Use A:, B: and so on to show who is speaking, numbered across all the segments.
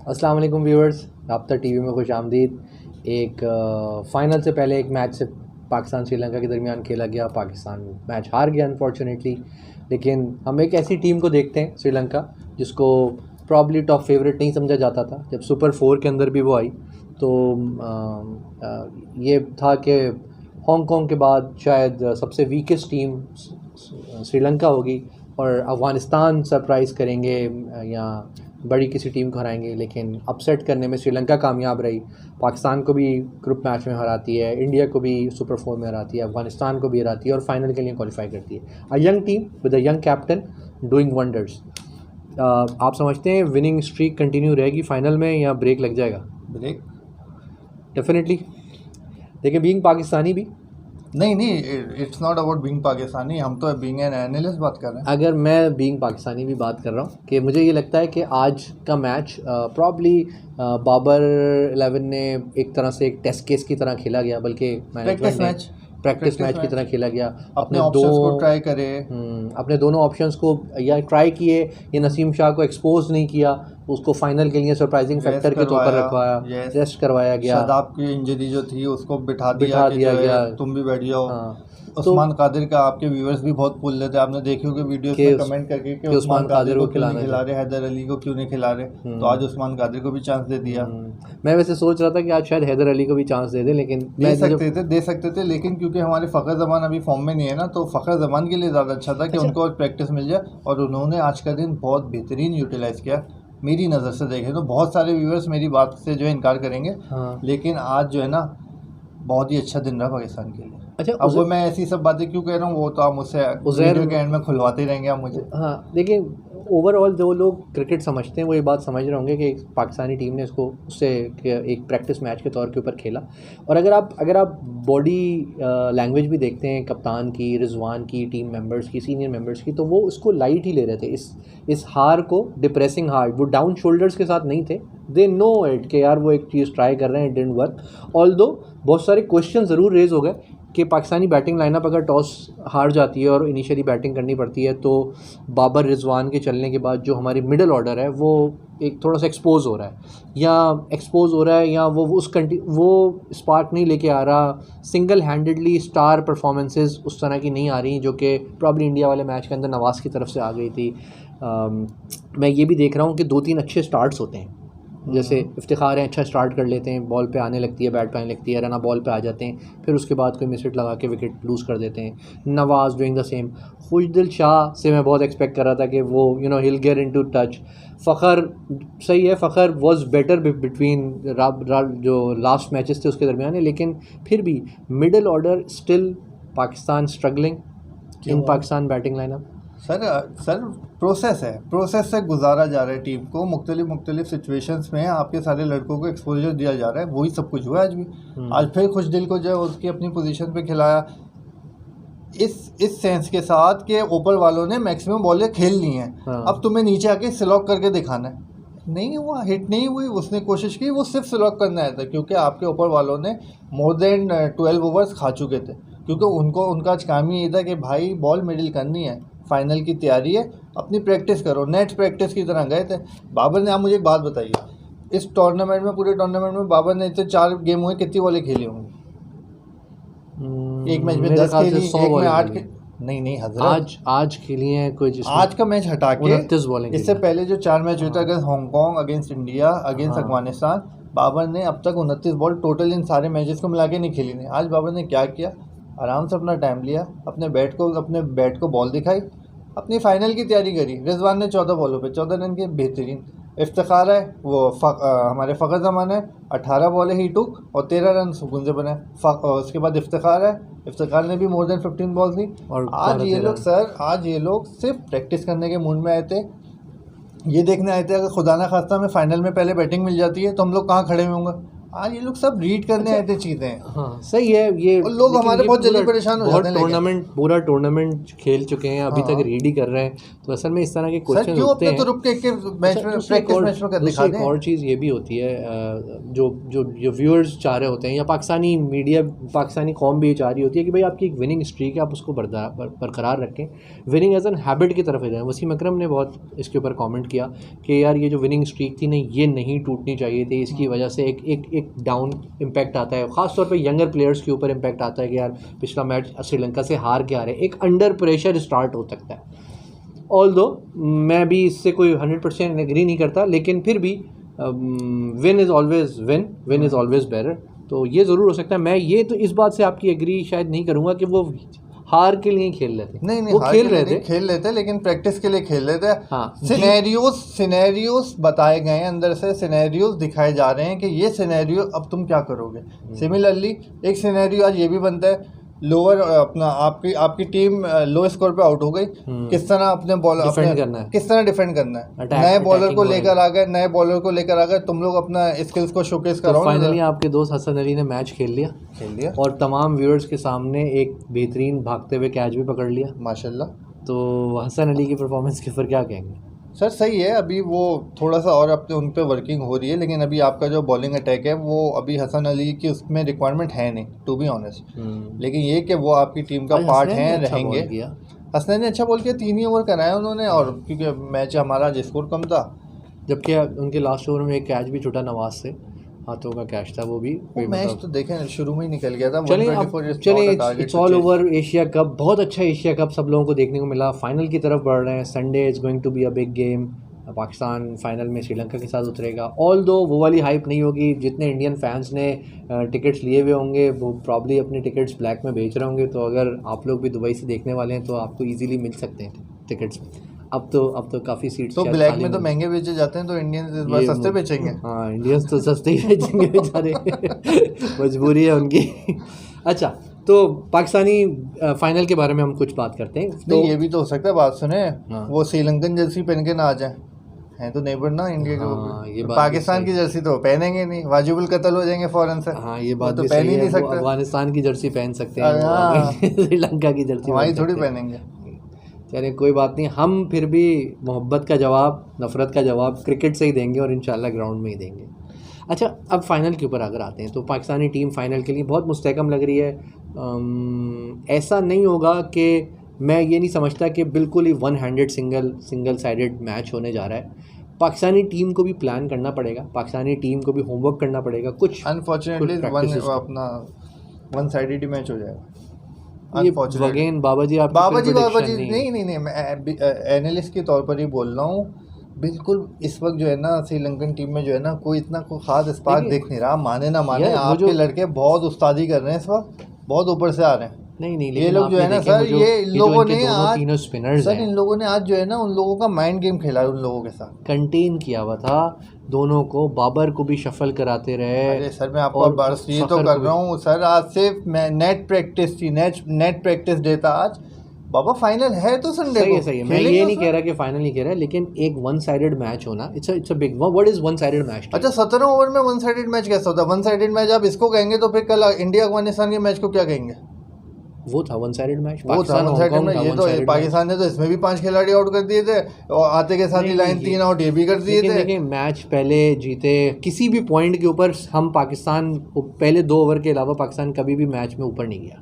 A: अस्सलाम वालेकुम व्यूअर्स, राब्ता टीवी में खुश आमदीद। एक फ़ाइनल से पहले एक मैच से पाकिस्तान श्रीलंका के दरमियान खेला गया। पाकिस्तान मैच हार गया अनफॉर्चुनेटली, लेकिन हम एक ऐसी टीम को देखते हैं श्रीलंका जिसको प्रॉब्ली टॉप फेवरेट नहीं समझा जाता था। जब सुपर 4 के अंदर भी वो आई तो ये था कि हांगकांग के बाद शायद सबसे वीकेस्ट टीम श्रीलंका होगी और अफ़गानिस्तान सरप्राइज़ करेंगे या बड़ी किसी टीम को हराएंगे, लेकिन अपसेट करने में श्रीलंका कामयाब रही। पाकिस्तान को भी ग्रुप मैच में हराती है, इंडिया को भी सुपर 4 में हराती है, अफ़गानिस्तान को भी हराती है और फाइनल के लिए क्वालिफाई करती है। A young team with a young captain doing wonders. आप समझते हैं विनिंग स्ट्रीक कंटिन्यू रहेगी फाइनल में या ब्रेक लग जाएगा?
B: Break
A: definitely. देखिए, बीइंग पाकिस्तानी भी
B: नहीं, it's not about being Pakistani, हम तो बीइंग एन एनालिस्ट बात कर रहे हैं।
A: अगर मैं बीइंग पाकिस्तानी भी बात कर रहा हूँ कि मुझे ये लगता है कि आज का मैच प्रॉब्ली बाबर 11 ने एक तरह से एक टेस्ट केस की तरह खेला गया, बल्कि प्रैक्टिस मैच की तरह खेला गया।
B: अपने ऑप्शंस को ट्राई करे,
A: अपने दोनों ऑप्शंस को या ट्राई किए, ये नसीम शाह को एक्सपोज नहीं किया, उसको फाइनल के लिए सरप्राइजिंग फैक्टर के तौर पर रखवाया, रेस्ट करवाया गया।
B: शादाब की इंजरी जो थी उसको बिठा दिया गया, तुम भी बैठ जाओ। उस्मान कादिर का आपके व्यूअर्स भी बहुत पुल लेते हैं, आपने देखी होगी वीडियोस में कमेंट करके कि उस्मान कादिर को क्यों नहीं खिला रहे, हैदर अली को क्यों नहीं खिला रहे। तो आज उस्मान कादिर को भी चांस दे दिया।
A: मैं वैसे सोच रहा था कि आज शायद हैदर अली को भी चांस दे दे, लेकिन
B: दे सकते थे, लेकिन क्योंकि हमारे फ़खर जमान अभी फॉर्म में नहीं है ना, तो फ़खर जमान के लिए ज़्यादा अच्छा था कि उनको प्रैक्टिस मिल जाए। और उन्होंने आज का दिन बहुत बेहतरीन यूटिलाइज़ किया। मेरी नज़र से देखें तो बहुत सारे व्यूअर्स मेरी बात से जो है इनकार करेंगे, लेकिन आज जो है ना बहुत ही अच्छा दिन रहा पाकिस्तान के लिए।
A: अच्छा,
B: अब वो मैं ऐसी सब बातें क्यों कह रहा हूँ वो तो आप मुझसे वीडियो के एंड में खुलवाते ही रहेंगे आप मुझे।
A: हाँ, देखिए, ओवरऑल जो लोग क्रिकेट समझते हैं वो ये बात समझ रहे होंगे कि पाकिस्तानी टीम ने इसको उससे एक प्रैक्टिस मैच के तौर के ऊपर खेला। और अगर आप बॉडी लैंग्वेज भी देखते हैं कप्तान की, रिजवान की, टीम मेंबर्स की, सीनियर मेंबर्स की, तो वो उसको लाइट ही ले रहे थे। इस हार को डिप्रेसिंग हार, वो डाउन शोल्डर्स के साथ नहीं थे। दे नो इट कि यार वो एक चीज़ ट्राई कर रहे हैं, इट डिडंट वर्क। ऑल्दो बहुत सारे क्वेश्चन ज़रूर रेज हो गए कि पाकिस्तानी बैटिंग लाइनअप अगर टॉस हार जाती है और इनिशियली बैटिंग करनी पड़ती है तो बाबर रिजवान के चलने के बाद जो हमारी मिडल ऑर्डर है वो एक थोड़ा सा एक्सपोज हो रहा है या वो स्पार्क नहीं लेके आ रहा। सिंगल हैंडेडली स्टार परफॉर्मेंसेस उस तरह की नहीं आ रही जो कि प्रॉब्ली इंडिया वाले मैच के अंदर नवाज़ की तरफ से आ गई थी। मैं ये भी देख रहा हूँ कि 2-3 अच्छे स्टार्ट्स होते हैं, जैसे इफ्तिखार हैं, अच्छा स्टार्ट कर लेते हैं, बॉल पे आने लगती है, बैट पे आने लगती है, रना बॉल पे आ जाते हैं, फिर उसके बाद कोई मिस हिट लगा के विकेट लूज़ कर देते हैं। नवाज़ डूइंग द सेम। खुशदिल शाह से मैं बहुत एक्सपेक्ट कर रहा था कि वो हिल गेट इनटू टच। फ़खर सही है, फ़खर वाज बेटर बिटवीन जो लास्ट मैचेस थे उसके दरमियान है, लेकिन फिर भी middle order still Pakistan struggling in Pakistan batting lineup.
B: Sir process से गुजारा जा रहा है टीम को, मुख्तलिफ सिचुएशंस में आपके सारे लड़कों को एक्सपोजर दिया जा रहा है। वही सब कुछ हुआ आज भी। आज फिर खुशदिल को जो है उसकी अपनी पोजीशन पे खिलाया, इस सेंस के साथ कि ऊपर वालों ने मैक्सिमम बॉलें खेल ली हैं। अब तुम्हें नीचे आके सिलॉक करके दिखाना है। नहीं हुआ, हिट नहीं हुई, उसने कोशिश की, वो सिर्फ सिलॉक करना आया था क्योंकि आपके ऊपर वालों ने मोर देन 12 ओवर्स खा चुके थे। क्योंकि उनका काम ये था कि भाई बॉल मिडिल करनी है, फाइनल की तैयारी है, अपनी प्रैक्टिस करो। नेट प्रैक्टिस की तरह गए थे। बाबर ने, आप मुझे एक बात बताइए, इस टूर्नामेंट में, पूरे टूर्नामेंट में बाबर ने इतने 4 गेम हुए, कितनी बॉलें खेली होंगी? एक मैच में 10 खेली, एक में 8 नहीं हजरत,
A: आज खेली हैं कोई,
B: आज का मैच हटा के
A: 29 बॉलिंग।
B: इससे पहले जो 4 मैच हुए थे against Hong Kong, against India, against Afghanistan, Babar ने अब तक 29 बॉल टोटल इन सारे मैचेस को मिला के नहीं खेली। नहीं, आज बाबर ने क्या किया, आराम से अपना टाइम लिया, अपने बैट को बॉल दिखाई, अपनी फाइनल की तैयारी करी। रिजवान ने 14 बॉलों पे 14 रन के बेहतरीन। इफ्तिखार है वो हमारे फ़खर ज़मान है, 18 बॉलें ही टूक और 13 रन सुकून से बने। उसके बाद इफ्तिखार ने भी मोर देन 15 बॉल्स दी। और आज ये लोग सिर्फ प्रैक्टिस करने के मूड में आए थे, ये देखने आए थे अगर खुदा ना खास्ता में फाइनल में पहले बैटिंग मिल जाती है तो हम लोग कहाँ खड़े होंगे। आज ये लोग सब रीड करने आए थे चीज़ें।
A: हाँ सही है ये,
B: और लोग हमारे बहुत जल्दी परेशान हो जाते हैं।
A: पूरा टूर्नामेंट खेल चुके हैं, अभी तक रीड ही कर रहे हैं, तो असल में इस तरह के क्वेश्चन
B: क्यों अपने तो रुक के मैच में प्रैक्टिस मैच में कर दिखा दें।
A: एक और चीज़ ये भी होती है, जो जो जो व्यूअर्स चाह रहे होते हैं या पाकिस्तानी मीडिया, पाकिस्तानी कौम भी चाह रही होती है कि भाई आपकी एक विनिंग स्ट्रीक है, आप उसको बरकरार रखें, विनिंग एज एन हैबिट की तरफ जाएं। वसीम अकरम ने बहुत इसके ऊपर कमेंट किया कि यार ये जो विनिंग स्ट्रीक थी ना, ये नहीं टूटनी चाहिए थी, इसकी वजह से एक डाउन इम्पैक्ट आता है, ख़ासतौर पे यंगर प्लेयर्स के ऊपर इम्पैक्ट आता है कि यार पिछला मैच श्रीलंका से हार के आ रहे, एक अंडर प्रेशर स्टार्ट हो सकता है। ऑल्दो मैं भी इससे कोई 100% एग्री नहीं करता, लेकिन फिर भी विन इज़ ऑलवेज बेटर, तो ये ज़रूर हो सकता है। मैं ये तो इस बात से आपकी एग्री शायद नहीं करूँगा कि वो हार के लिए खेल रहे थे,
B: नहीं
A: वो खेल रहे थे
B: लेकिन प्रैक्टिस के लिए खेल रहे थे।
A: हाँ,
B: सिनेरियोस बताए गए हैं, अंदर से सिनेरियोस दिखाए जा रहे हैं कि ये सिनेरियो अब तुम क्या करोगे। सिमिलरली एक सिनेरियो आज ये भी बनता है, लोअर अपना आपकी टीम लो स्कोर पे आउट हो गई, किस तरह अपने बॉलर किस तरह डिफेंड करना है। नए बॉलर को लेकर आ गए, तुम लोग अपना स्किल्स को शोकेस करो।
A: फाइनली आपके दोस्त हसन अली ने मैच खेल लिया और तमाम व्यूअर्स के सामने एक बेहतरीन भागते हुए कैच भी पकड़ लिया
B: माशाल्लाह।
A: तो हसन अली की परफॉर्मेंस के ऊपर क्या कहेंगे?
B: सर सही है, अभी वो थोड़ा सा और अपने उन पे वर्किंग हो रही है, लेकिन अभी आपका जो बॉलिंग अटैक है वो अभी हसन अली की उसमें रिक्वायरमेंट है नहीं, टू बी ऑनेस्ट। लेकिन ये कि वो आपकी टीम का पार्ट है, रहेंगे। हसन ने अच्छा बॉल किया, 3 ही ओवर कराया उन्होंने, और क्योंकि मैच हमारा स्कोर कम था,
A: जबकि उनके लास्ट ओवर में एक कैच भी छूटा नवाज से, हाथों का कैच था वो भी।
B: मैच तो देखें शुरू में ही निकल गया था।
A: चले it's all over. Asia cup बहुत अच्छा, एशिया कप सब लोगों को देखने को मिला, फाइनल की तरफ बढ़ रहे हैं। Sunday is going to be a big game, Pakistan final में श्रीलंका के साथ उतरेगा। ऑल दो वो वाली हाइप नहीं होगी, जितने इंडियन फैंस ने टिकट्स लिए हुए होंगे वो प्रॉब्ली अपने टिकट्स ब्लैक में बेच रहे होंगे, तो अगर आप लोग भी दुबई से देखने वाले हैं तो आपको ईजिली मिल सकते हैं टिकट्स। अब तो काफ़ी सीट्स
B: तो ब्लैक में तो महंगे बेचे जाते हैं, तो इंडियंस इस बार सस्ते बेचेंगे।
A: हाँ, इंडियंस तो सस्ते ही बेचेंगे बेचारे, मजबूरी है उनकी। अच्छा, तो पाकिस्तानी फाइनल के बारे में हम कुछ बात करते हैं।
B: तो ये भी तो हो सकता है, बात सुने, वो श्रीलंकन जर्सी पहन के ना आ जाए, हैं तो नेबर ना इंडिया के, पाकिस्तान की जर्सी तो पहनेंगे नहीं, वाजिबुल कत्ल हो जाएंगे फौरन से।
A: हाँ, ये बात
B: तो
A: भी
B: पहन ही
A: सही
B: नहीं
A: है,
B: सकते।
A: अफगानिस्तान की जर्सी पहन सकते हैं, श्रीलंका की जर्सी
B: वही थोड़ी पहनेंगे।
A: चलिए कोई बात नहीं, हम फिर भी मोहब्बत का जवाब, नफ़रत का जवाब क्रिकेट से ही देंगे और इंशाल्लाह ग्राउंड में ही देंगे। अच्छा, अब फाइनल के ऊपर अगर आते हैं तो पाकिस्तानी टीम फाइनल के लिए बहुत मुस्तहकम लग रही है। ऐसा नहीं होगा कि मैं ये नहीं समझता कि बिल्कुल ही one handed single sided match होने जा रहा है। पाकिस्तानी टीम को भी प्लान करना पड़ेगा, पाकिस्तानी टीम को भी होमवर्क करना पड़ेगा। कुछ
B: अनफॉर्चुनेटली अपना वन साइडेड ही मैच हो जाएगा।
A: अगेन बाबा जी
B: नहीं, मैं एनालिस्ट के तौर पर ही बोल रहा हूँ। बिल्कुल इस वक्त जो है ना श्रीलंकन टीम में जो है ना कोई इतना कोई खास स्पार्क दिख नहीं रहा। माने ना माने, आपके लड़के बहुत उस्तादी कर रहे हैं इस वक्त, बहुत ऊपर से आ रहे हैं।
A: नहीं,
B: ये लोग जो है ना सर, ये इन लोगों ने आज
A: सर
B: इन लोगों ने आज जो है ना उन लोगों का माइंड गेम खेला है, उन लोगों के साथ
A: कंटेन किया हुआ था दोनों को। बाबर को भी शफल कराते रहे।
B: अरे सर, मैं आपको बस ये तो कर रहा हूँ सर, आज से नेट प्रैक्टिस थी, नेट प्रैक्टिस डे था आज। बाबा फाइनल है तो संडे को।
A: सही है, मैं ये नहीं कह रहा कि फाइनल नहीं कह रहा, लेकिन एक वन साइडेड मैच होना, it's a big what is one sided match.
B: अच्छा, 17 ओवर में वन साइडेड मैच कैसा होता है? वन साइडेड मैच आप इसको कहेंगे तो फिर कल इंडिया अफगानिस्तान के मैच को क्या कहेंगे?
A: वो था वन साइडेड मैच,
B: वो था वन साइडेड मैच। ये तो पाकिस्तान ने तो इसमें भी 5 खिलाड़ी आउट कर दिए थे और आते के साथ ही लाइन 3 आउट ये भी कर दिए थे।
A: देखिए, मैच पहले जीते किसी भी पॉइंट के ऊपर, हम पाकिस्तान पहले 2 ओवर के अलावा पाकिस्तान कभी भी मैच में ऊपर नहीं गया।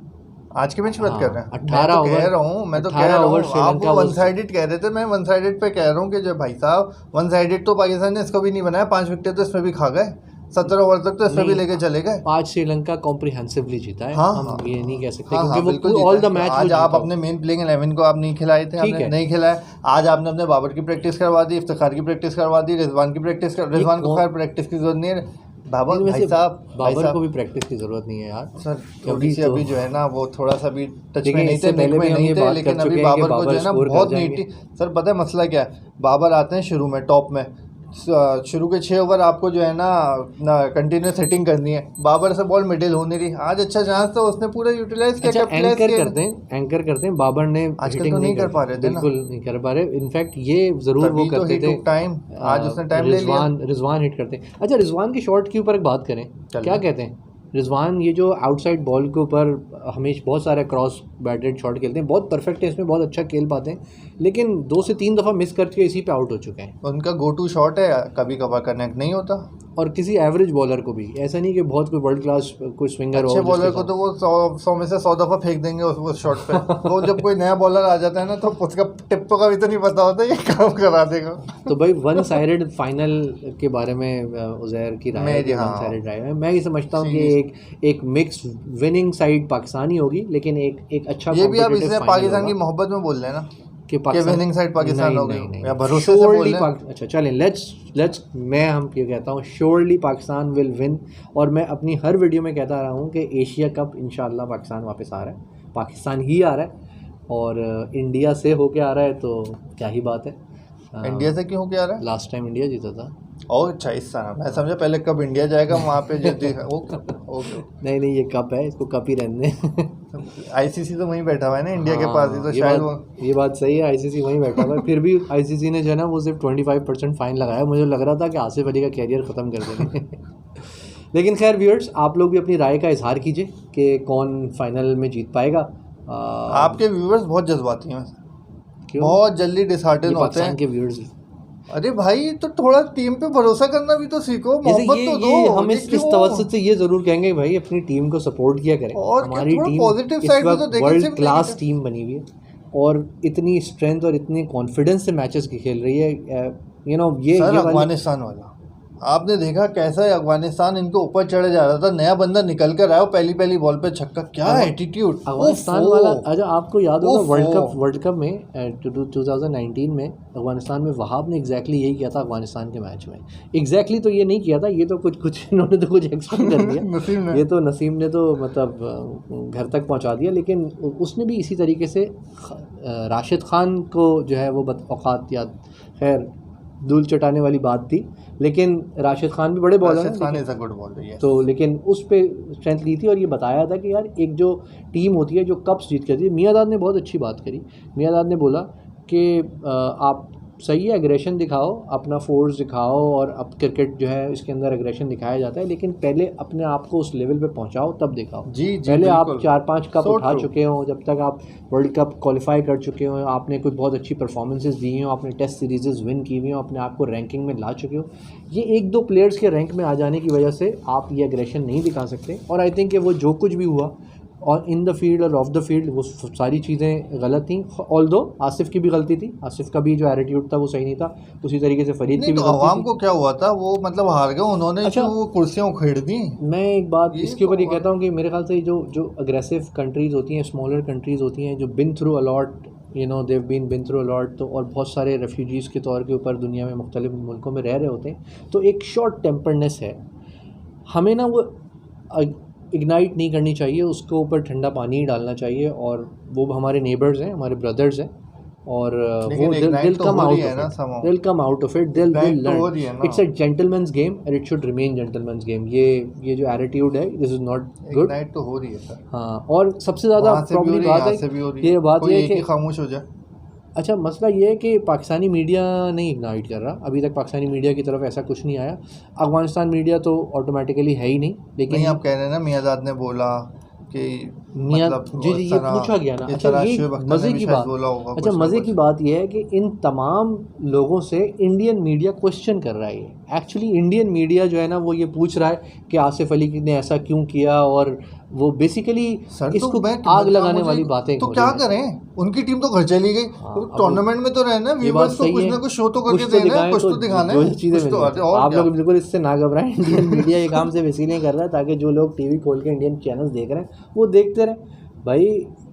B: आज के मैच की बात कर रहे हैं?
A: 18 ओवर
B: कह रहा हूँ, मैं तो कह रहा हूँ आप वन साइडेड कह रहे थे, मैं वन साइडेड पे कह रहा हूँ कि जो भाई साहब वन साइडेड तो पाकिस्तान ने इसको भी नहीं बनाया। 5 विकेट तो इसमें भी खा गए, 17 ओवर तक तो इसमें भी लेके चले गए।
A: आज श्रीलंका कॉम्प्रिहेंसिवली जीता है। हम ये नहीं कह सकते
B: क्योंकि वो ऑल द मैच आज आप अपने मेन प्लेइंग 11 को आप नहीं खिलाए थे, आपने नहीं खिलाया। आज आपने अपने बाबर की प्रैक्टिस करवा दी, इफ्तिखार की प्रैक्टिस करवा दी, रिजवान की प्रैक्टिस रिजवान को खैर प्रैक्टिस की जरूरत नहीं है।
A: बाबर को भी प्रैक्टिस की जरूरत नहीं है यार
B: सर, थोड़ी सी अभी जो है ना वो थोड़ा सा भी टच में नहीं थे, नेक में नहीं थे, लेकिन अभी बाबर को जो है ना बहुत नीट। सर पता है मसला क्या है? बाबर आते हैं शुरू में टॉप में, शुरू के 6 ओवर आपको जो है ना कंटिन्यूस हिटिंग करनी है, बाबर से बॉल मिडिल हो नहीं रही, आज अच्छा चांस था, उसने पूरा यूटिलाइज किया।
A: अच्छा, एंकर करते हैं बाबर ने
B: आजकल
A: हिटिंग
B: तो नहीं कर पा रहे थे ना,
A: बिल्कुल नहीं कर पा रहे। इनफैक्ट ये जरूर वो करते थे
B: टाइम, आज उसने टाइम ले लिया।
A: रिजवान हिट करते हैं। अच्छा, रिजवान की शॉट के ऊपर एक बात करें, क्या कहते हैं रिजवान, ये जो आउटसाइड बॉल के ऊपर हमेशा बहुत सारे क्रॉस बैटेड शॉट खेलते हैं, बहुत परफेक्ट है इसमें, बहुत अच्छा खेल पाते हैं, लेकिन 2 से 3 दफ़ा मिस करके इसी पे आउट हो चुके हैं।
B: उनका गो टू शॉट है, कभी कभार कनेक्ट नहीं होता।
A: और किसी एवरेज बॉलर को भी ऐसा नहीं कि बहुत कोई वर्ल्ड क्लास कोई स्विंगर हो,
B: अच्छे बॉलर को तो वो 100 में से 100 दफ़ा फेंक देंगे उस शॉट पे। वो जब कोई नया बॉलर आ जाता है ना, तो उसका टिप्पो का भी तो नहीं पता होता, ये काम करा देगा।
A: तो भाई वन साइडेड फाइनल के बारे में उज़ैर की राय है, वन साइडेड राय है। मैं ये समझता हूँ कि एक मिक्स विनिंग साइड पाकिस्तानी होगी, लेकिन एक अच्छा
B: ये भी आप इसलिए पाकिस्तान की मोहब्बत में बोल रहे हैं ना कि विनिंग साइड पाकिस्तान हो गई, या भरोसे से बोल रहे हैं?
A: अच्छा चलें, लेट्स हम ये कहता हूँ श्योरली पाकिस्तान विल विन। और मैं अपनी हर वीडियो में कहता रहा हूँ कि एशिया कप इंशाल्लाह पाकिस्तान वापस आ रहा है, पाकिस्तान ही आ रहा है, और इंडिया से होके आ रहा है, तो क्या ही बात है।
B: इंडिया से क्यों होके आ रहा है?
A: लास्ट टाइम इंडिया जीता था।
B: और अच्छा, इस तरह मैं समझा पहले कब इंडिया जाएगा वहाँ पे जीती। ओके,
A: नहीं ये कप है, इसको कप ही रहने दें।
B: आईसीसी तो वहीं बैठा हुआ है ना इंडिया के पास ही, तो शायद
A: ये बात सही है, आईसीसी वहीं बैठा हुआ है। फिर भी आईसीसी ने जो है ना वो सिर्फ 25% फाइन लगाया। मुझे लग रहा था कि आसिफ अली का कैरियर ख़त्म कर देंगे। लेकिन खैर व्यूअर्स, आप लोग भी अपनी राय का इजहार कीजिए कि कौन फाइनल में जीत पाएगा।
B: आपके व्यूअर्स बहुत जज्बाती हैं, बहुत जल्दी डिसहार्टन होते हैं
A: के व्यूअर्स।
B: अरे भाई, तो थोड़ा टीम पे भरोसा करना भी तो सीखो, मोहब्बत तो दो।
A: हम इस तवज्जुह से ये जरूर कहेंगे भाई अपनी टीम को सपोर्ट किया करें।
B: और
A: हमारी टीम
B: पॉजिटिव साइड पे तो देखिए,
A: वर्ल्ड क्लास टीम बनी हुई है, और इतनी स्ट्रेंथ और इतनी कॉन्फिडेंस से मैचेस की खेल रही है। ये
B: अफगानिस्तान वाला आपने देखा कैसा है, अफगानिस्तान इनको ऊपर चढ़े जा रहा था, नया बंदा निकल कर आया, पहली बॉल पे छक्का, क्या एटीट्यूड
A: अफगानिस्तान वाला। अच्छा, आपको याद होगा वर्ल्ड कप में 2019 में अफगानिस्तान में वहाब ने एग्जैक्टली यही किया था अफगानिस्तान के मैच में। एग्जैक्टली तो ये नहीं किया था, ये तो कुछ इन्होंने तो कुछ एक्सप्लेन कर दिया। ये तो नसीम ने तो मतलब घर तक पहुंचा दिया, लेकिन उसने भी इसी तरीके से राशिद खान को जो है वो औकात, या खैर धूल चटाने वाली बात थी, लेकिन राशिद खान भी बड़े बॉलर हैं, तो लेकिन उस पे स्ट्रेंथ ली थी। और ये बताया था कि यार एक जो टीम होती है जो कप्स जीत करती है, मियांदाद ने बहुत अच्छी बात करी। मियांदाद ने बोला कि आप सही है, एग्रेशन दिखाओ, अपना फोर्स दिखाओ, और अब क्रिकेट जो है इसके अंदर एग्रेशन दिखाया जाता है, लेकिन पहले अपने आप को उस लेवल पे पहुंचाओ, तब दिखाओ। पहले आप 4-5 कप उठा चुके हो, जब तक आप वर्ल्ड कप क्वालिफाई कर चुके हो, आपने कुछ बहुत अच्छी परफॉर्मेंसेस दी हो, आपने टेस्ट सीरीज़ विन की हुई हो, अपने आप को रैंकिंग में ला चुके हो, ये 1-2 प्लेयर्स के रैंक में आ जाने की वजह से आप ये एग्रेशन नहीं दिखा सकते। और आई थिंक कि वो जो कुछ भी हुआ और इन द फील्ड और ऑफ द फील्ड, वो सारी चीज़ें गलत थी। ऑल्दो आसिफ की भी गलती थी, आसिफ का भी जो एटीट्यूड था वो सही नहीं था, उसी तरीके से फरीद की भी गलती थी।
B: आवाम को क्या हुआ था, वो मतलब हार गए उन्होंने। अच्छा, वो कुर्सियाँ उखेड़ दी।
A: मैं एक बात इसके ऊपर ये कहता हूँ कि मेरे ख्याल से जो अग्रेसिव कंट्रीज़ होती हैं, स्मॉलर कंट्रीज़ होती हैं, जो been through a lot, they've been through a lot, तो और बहुत सारे रेफ्यूजीज़ के तौर के ऊपर दुनिया में मुख्तलिफ मुल्कों में रह रहे होते हैं, तो एक शॉर्ट टेम्पर्डनेस है, हमें ना वो इग्नाइट नहीं करनी चाहिए, उसके ऊपर ठंडा पानी ही डालना चाहिए। और वो हमारे नेबर्स हैं, हमारे ब्रदर्स हैं, और वो दिल कम आउट ऑफ इट, दिल learn. It's a gentleman's game and it should remain gentleman's game. ये जो एटीट्यूड है, दिस इज नॉट गुड।
B: तो हो रही है सर।
A: हाँ, और सबसे ज़्यादा प्रॉब्लम बात है कि
B: खामोश हो जाए।
A: अच्छा, मसला ये है कि पाकिस्तानी मीडिया नहीं इग्नाइट कर रहा अभी तक, पाकिस्तानी मीडिया की तरफ ऐसा कुछ नहीं आया। अफगानिस्तान मीडिया तो ऑटोमेटिकली है ही नहीं, लेकिन
B: नहीं, आप कह रहे हैं ना मियांदाद ने बोला कि
A: जी ये पूछा गया ना। अच्छा, ये मज़े की बात, अच्छा मज़े की बात ये है कि इन तमाम लोगों से इंडियन मीडिया क्वेश्चन कर रहा है। एक्चुअली इंडियन मीडिया जो है ना वो ये पूछ रहा है कि आसिफ अली ने ऐसा क्यों किया, और वो बेसिकली इसको आग लगाने वाली बातें।
B: तो क्या करें, उनकी टीम तो घर चली गई, टूर्नामेंट में तो रहना, व्यूअर्स को कुछ ना कुछ शो तो करके देना है, कुछ तो दिखाना है, चीज़ें।
A: आप लोग बिल्कुल इससे ना घबराएं, इंडियन मीडिया ये काम सिर्फ इसीलिए कर रहा है ताकि जो लोग टीवी खोल के इंडियन चैनल्स देख रहे हैं वो देखते रहें। भाई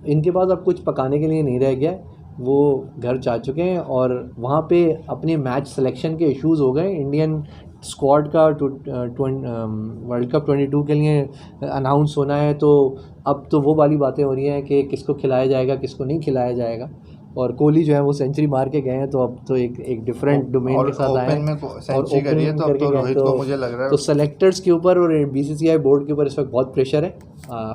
A: इनके पास अब कुछ पकाने के लिए नहीं रह गया, वो घर जा चुके हैं, और वहाँ पे अपने मैच सिलेक्शन के इश्यूज़ हो गए। इंडियन स्क्वाड का वर्ल्ड कप 22 के लिए अनाउंस होना है, तो अब तो वो वाली बातें हो रही हैं कि किसको खिलाया जाएगा, किसको नहीं खिलाया जाएगा। और कोहली जो है वो सेंचुरी मार के गए हैं, तो अब तो एक डिफरेंट डोमेन के साथ आए हैं
B: और सेंचुरी करी है, तो अब तो रोहित को मुझे लग रहा है
A: तो सेलेक्टर्स के ऊपर और बीसीसीआई बोर्ड के ऊपर इस वक्त बहुत प्रेशर है।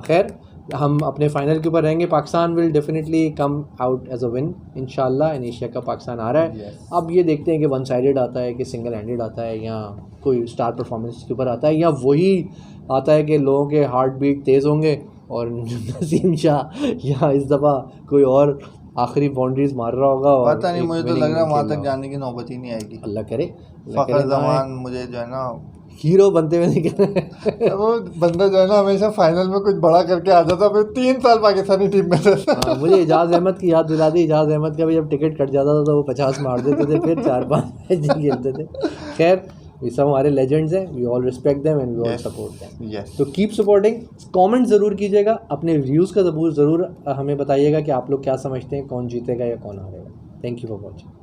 A: खैर हम अपने फाइनल के ऊपर रहेंगे। Pakistan will definitely come out as a win इंशाल्लाह। इन एशिया का पाकिस्तान आ रहा है। अब ये देखते हैं कि वन साइडेड आता है कि सिंगल हैंडेड आता है या कोई स्टार परफॉर्मेंस के ऊपर आता है, या वही आता है कि लोगों के हार्ट बीट तेज़ होंगे और नसीम शाह या इस दफ़ा कोई और आखिरी बाउंड्रीज मार रहा होगा। और
B: पता नहीं, मुझे तो लग रहा है वहाँ तक जाने की नौबत ही नहीं आएगी।
A: अल्लाह करे।
B: फ़खर ज़मान मुझे जो है ना
A: हीरो बनते हुए नहीं कर
B: वो बंदा जो है ना हमेशा फाइनल में कुछ बड़ा करके आ जाता, फिर 3 साल पाकिस्तानी टीम में था।
A: मुझे इजाज़ अहमद की याद दिला दी। इजाज़ अहमद का भी जब टिकट कट जाता था तो वो 50 मार देते थे, फिर 4-5 मैच खेलते थे। खैर ये सब हमारे लेजेंड्स हैं, we all respect them and we all support them. तो कीप सपोर्टिंग। कमेंट ज़रूर कीजिएगा, अपने व्यूज़ का ज़रूर हमें बताइएगा कि आप लोग क्या समझते हैं, कौन जीतेगा या कौन हारेगा। Thank you for watching.